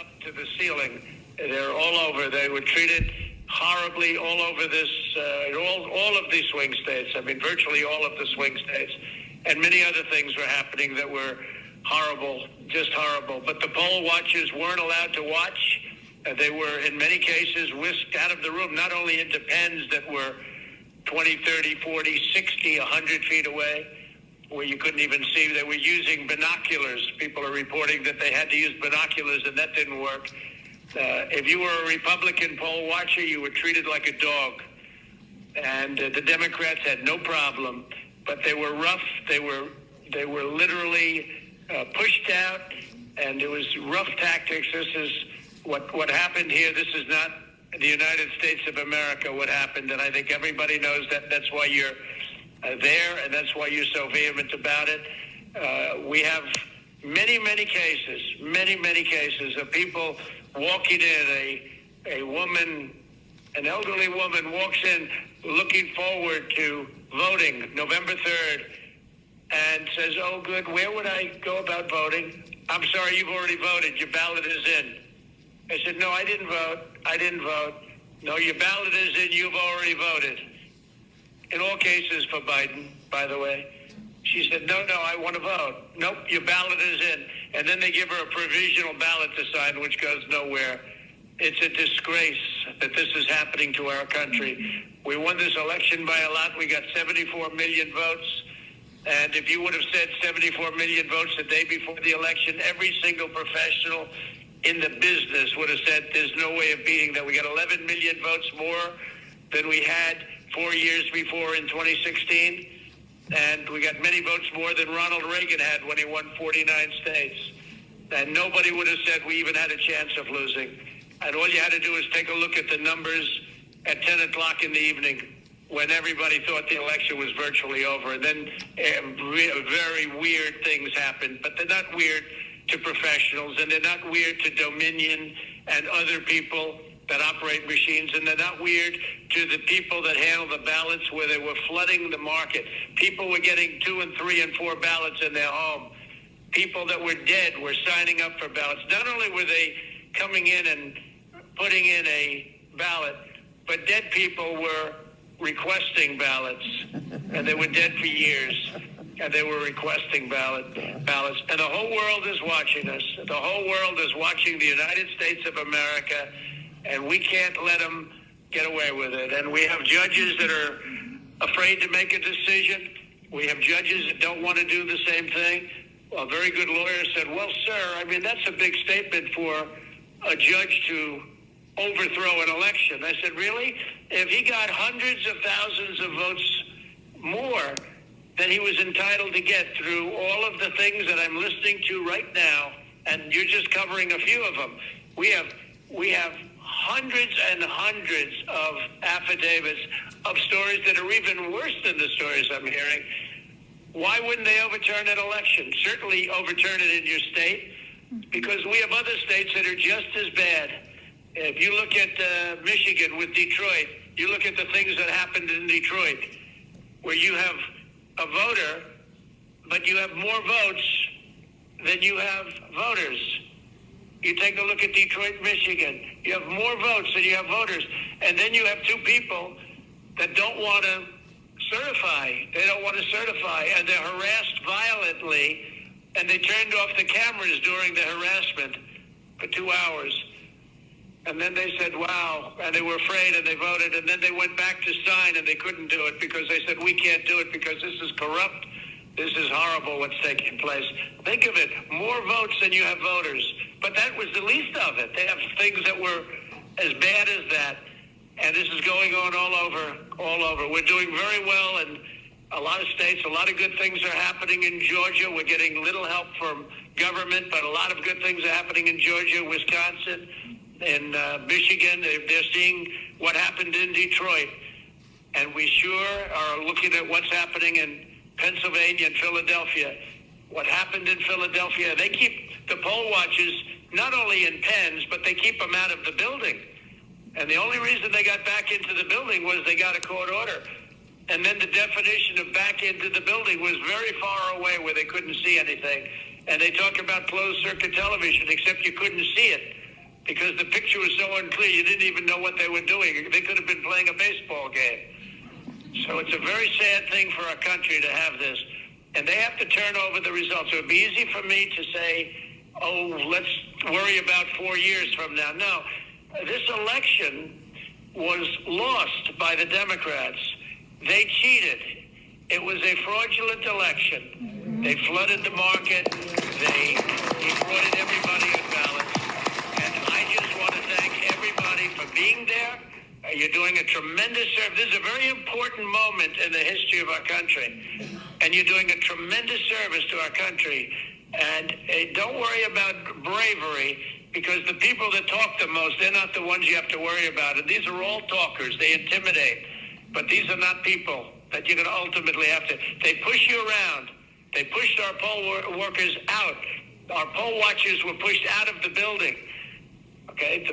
up to the ceiling. They're all over. They were treated horribly all over this, all of these swing states. I mean, virtually all of the swing states. And many other things were happening that were horrible, just horrible. But the poll watchers weren't allowed to watch. They were, in many cases, whisked out of the room, not only into pens that were 20, 30, 40, 60, 100 feet away, where you couldn't even see. They were using binoculars. People are reporting that they had to use binoculars, and that didn't work. If you were a Republican poll watcher, you were treated like a dog. And the Democrats had no problem, but they were rough. They were literally pushed out, and it was rough tactics. This is what happened here. This is not the United States of America, what happened, and I think everybody knows that. That's why you're there, and that's why you're so vehement about it. We have many cases of people walking in. A woman, an elderly woman, walks in looking forward to voting November 3rd and says, "Oh, good, where would I go about voting? I'm sorry, you've already voted. Your ballot is in." I said, "No, I didn't vote. No, your ballot is in. You've already voted." In all cases for Biden, by the way. She said, no, I want to vote. Nope, your ballot is in. And then they give her a provisional ballot to sign, which goes nowhere. It's a disgrace that this is happening to our country. We won this election by a lot. We got 74 million votes. And if you would have said 74 million votes the day before the election, every single professional in the business would have said there's no way of beating that. We got 11 million votes more than we had 4 years before in 2016. And we got many votes more than Ronald Reagan had when he won 49 states. And nobody would have said we even had a chance of losing. And all you had to do is take a look at the numbers at 10 o'clock in the evening when everybody thought the election was virtually over. And then very weird things happened. But they're not weird to professionals, and they're not weird to Dominion and other people that operate machines, and they're not weird to the people that handle the ballots where they were flooding the market. People were getting 2 and 3 and 4 ballots in their home. People that were dead were signing up for ballots. Not only were they coming in and putting in a ballot, but dead people were requesting ballots, and they were dead for years, and they were requesting ballots. And the whole world is watching us. The whole world is watching the United States of America, and we can't let them get away with it. And we have judges that are afraid to make a decision. We have judges that don't want to do the same thing. A very good lawyer said, "Well, sir, I mean, that's a big statement for a judge to overthrow an election." I said, "Really? If he got hundreds of thousands of votes more than he was entitled to get through all of the things that I'm listening to right now, and you're just covering a few of them, we have hundreds and hundreds of affidavits of stories that are even worse than the stories I'm hearing. Why wouldn't they overturn an election? Certainly overturn it in your state, because we have other states that are just as bad. If you look at Michigan with Detroit, you look at the things that happened in Detroit, where you have a voter, but you have more votes than you have voters. You take a look at Detroit, Michigan. You have more votes than you have voters. And then you have 2 people that don't want to certify. They don't want to certify, and they're harassed violently, and they turned off the cameras during the harassment for 2 hours. And then they said, wow, and they were afraid, and they voted, and then they went back to sign, and they couldn't do it because they said, we can't do it because this is corrupt. This is horrible what's taking place. Think of it, more votes than you have voters. But that was the least of it. They have things that were as bad as that. And this is going on all over. We're doing very well in a lot of states. A lot of good things are happening in Georgia. We're getting little help from government, but a lot of good things are happening in Georgia, Wisconsin, in Michigan. They're seeing what happened in Detroit. And we sure are looking at what's happening in Pennsylvania and Philadelphia. What happened in Philadelphia, they keep the poll watchers not only in pens, but they keep them out of the building. And the only reason they got back into the building was they got a court order. And then the definition of back into the building was very far away where they couldn't see anything. And they talk about closed circuit television, except you couldn't see it. because the picture was so unclear, you didn't even know what they were doing. They could have been playing a baseball game. So it's a very sad thing for our country to have this. And they have to turn over the results. It would be easy for me to say, oh, let's worry about 4 years from now. No, this election was lost by the Democrats. They cheated. It was a fraudulent election. They flooded the market. They defrauded everybody on ballots. And I just want to thank everybody for being there. You're doing a tremendous service. This is a very important moment in the history of our country. And you're doing a tremendous service to our country. And don't worry about bravery, because the people that talk the most, they're not the ones you have to worry about. And these are all talkers. They intimidate. But these are not people that you're going to ultimately have to. They push you around. They pushed our poll workers out. Our poll watchers were pushed out of the building. Okay,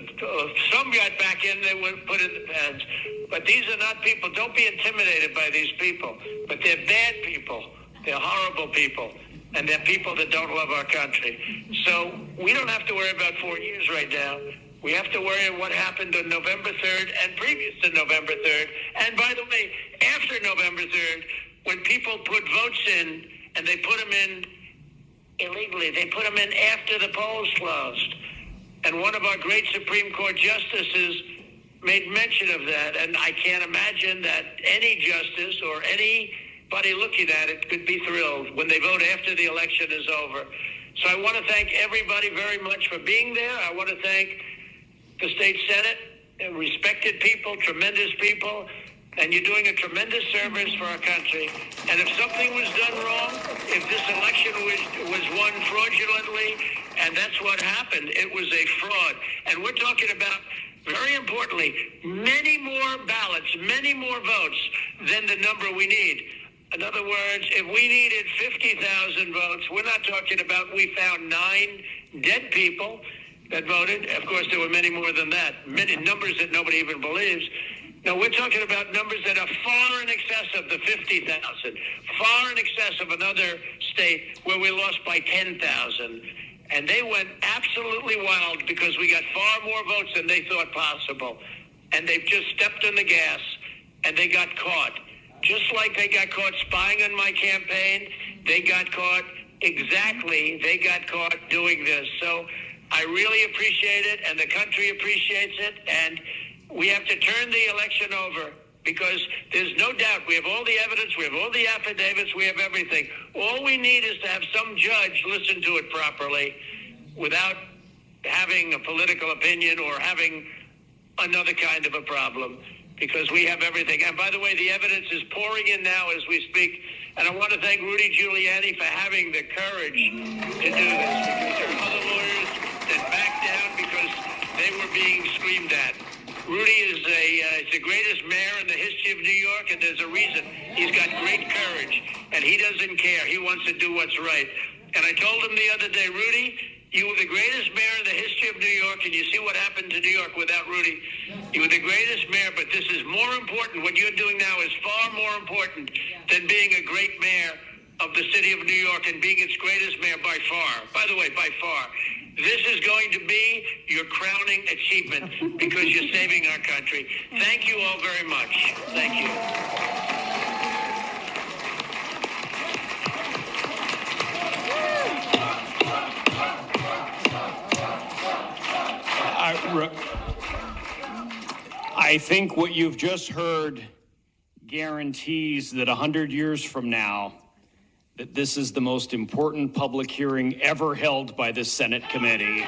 some got back in, they were put in the pens. But these are not people. Don't be intimidated by these people. But they're bad people. They're horrible people. And they're people that don't love our country. So we don't have to worry about 4 years right now. We have to worry about what happened on November 3rd and previous to November 3rd. And by the way, after November 3rd, when people put votes in and they put them in illegally, they put them in after the polls closed. And one of our great Supreme Court justices made mention of that. And I can't imagine that any justice or anybody looking at it could be thrilled when they vote after the election is over. So I want to thank everybody very much for being there. I want to thank the state Senate, respected people, tremendous people, and you're doing a tremendous service for our country. And if something was done wrong, if this election was won fraudulently, and that's what happened, it was a fraud. And we're talking about, very importantly, many more ballots, many more votes than the number we need. In other words, if we needed 50,000 votes, we're not talking about we found 9 dead people that voted. Of course, there were many more than that, many numbers that nobody even believes. No, we're talking about numbers that are far in excess of the 50,000, far in excess of another state where we lost by 10,000. And they went absolutely wild because we got far more votes than they thought possible. And they've just stepped on the gas, and they got caught. Just like they got caught spying on my campaign, they got caught doing this. So I really appreciate it, and the country appreciates it, and we have to turn the election over because there's no doubt we have all the evidence, we have all the affidavits, we have everything. All we need is to have some judge listen to it properly without having a political opinion or having another kind of a problem, because we have everything. And by the way, the evidence is pouring in now as we speak. And I want to thank Rudy Giuliani for having the courage to do this, because there are other lawyers that backed down because they were being screamed at. Rudy is the greatest mayor in the history of New York, and there's a reason. He's got great courage, and he doesn't care. He wants to do what's right. And I told him the other day, Rudy, you were the greatest mayor in the history of New York, and you see what happened to New York without Rudy. You were the greatest mayor, but this is more important. What you're doing now is far more important than being a great mayor of the city of New York and being its greatest mayor by far. By the way, by far. This is going to be your crowning achievement because you're saving our country. Thank you all very much. Thank you. I think what you've just heard guarantees that 100 years from now, that this is the most important public hearing ever held by this Senate committee.